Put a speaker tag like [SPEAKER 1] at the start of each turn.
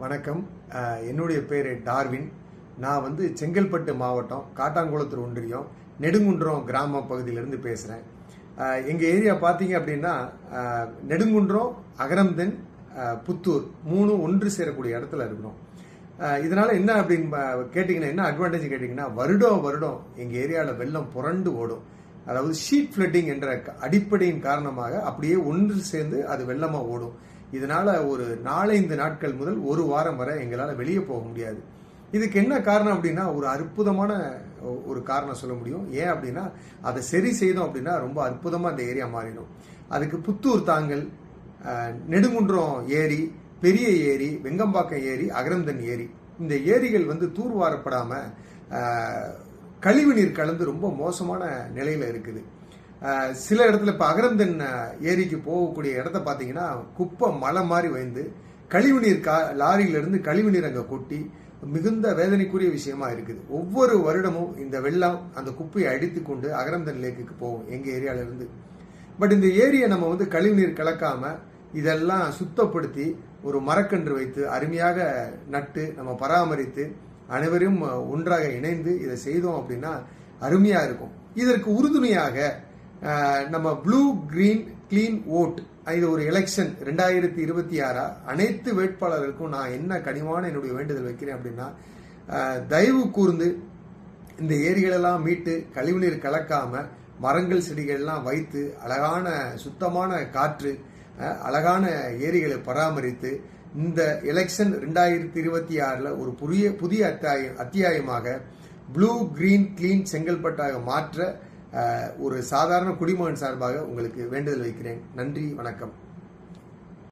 [SPEAKER 1] வணக்கம். என்னுடைய பேர் டார்வின். நான் செங்கல்பட்டு மாவட்டம் காட்டாங்குளத்தூர் ஒன்றியம் நெடுங்குன்றம் கிராம பகுதியிலிருந்து பேசுகிறேன். எங்கள் ஏரியா பார்த்தீங்க அப்படின்னா நெடுங்குன்றம், அகரம்தன், புத்தூர் 3 ஒன்று சேரக்கூடிய இடத்துல இருக்கணும். இதனால என்ன அப்படின்னு கேட்டிங்கன்னா, என்ன அட்வான்டேஜ் கேட்டிங்கன்னா, வருடம் எங்கள் ஏரியாவில் வெள்ளம் புரண்டு ஓடும். அதாவது ஷீட் ஃப்ளட்டிங் என்ற அடிப்படையின் காரணமாக அப்படியே ஒன்று சேர்ந்து அது வெள்ளமாக ஓடும். இதனால ஒரு 4-5 நாட்கள் முதல் ஒரு வாரம் வரை எங்களால் வெளியே போக முடியாது. இதுக்கு என்ன காரணம் அப்படின்னா, ஒரு அற்புதமான ஒரு காரணம் சொல்ல முடியும். ஏன் அப்படின்னா, அதை சரி செய்தோம் அப்படின்னா ரொம்ப அற்புதமாக அந்த ஏரியா மாறிடும். அதுக்கு புத்தூர் தாங்கல், நெடுங்குன்றம் ஏரி, பெரிய ஏரி, வெங்கம்பாக்கம் ஏரி, அகரம்தன் ஏரி, இந்த ஏரிகள் தூர்வாரப்படாம கழிவுநீர் கலந்து ரொம்ப மோசமான நிலையில இருக்குது. சில இடத்துல இப்ப அகரம்தன் ஏரிக்கு போகக்கூடிய இடத்த பாத்தீங்கன்னா குப்பை மலை மாதிரி வந்து கழிவுநீர் லாரியில இருந்து கழிவுநீர் அங்க கொட்டி மிகுந்த வேதனைக்குரிய விஷயமா இருக்குது. ஒவ்வொரு வருடமும் இந்த வெள்ளம் அந்த குப்பையை அடித்து கொண்டு அகரம்தன் லேக்குக்கு போகும் எங்க ஏரியால இருந்து. பட் இந்த ஏரியை நம்ம கழிவுநீர் கலக்காம இதெல்லாம் சுத்தப்படுத்தி ஒரு மரக்கன்று வைத்து அருமையாக நட்டு நம்ம பராமரித்து அனைவரும் ஒன்றாக இணைந்து இதை செய்தோம் அப்படின்னா அருமையா இருக்கும். இதற்கு உறுதுணையாக நம்ம ப்ளூ கிரீன் கிளீன் ஓட், இது ஒரு எலெக்ஷன் 2026 அனைத்து வேட்பாளர்களுக்கும் நான் என்ன கனிவான என்னுடைய வேண்டுதல் வைக்கிறேன் அப்படின்னா, தயவு கூர்ந்து இந்த ஏரிகளெல்லாம் மீட்டு கழிவுநீர் கலக்காம மரங்கள் செடிகள்லாம் வைத்து அழகான சுத்தமான காற்று, அழகான ஏரிகளை பராமரித்து இந்த எலெக்ஷன் 2026 ஒரு புதிய அத்தியாயமாக ப்ளூ கிரீன் கிளீன் செங்கல்பட்டாக மாற்ற ஒரு சாதாரண குடிமகன் சார்பாக உங்களுக்கு வேண்டுதல் வைக்கிறேன். நன்றி, வணக்கம்.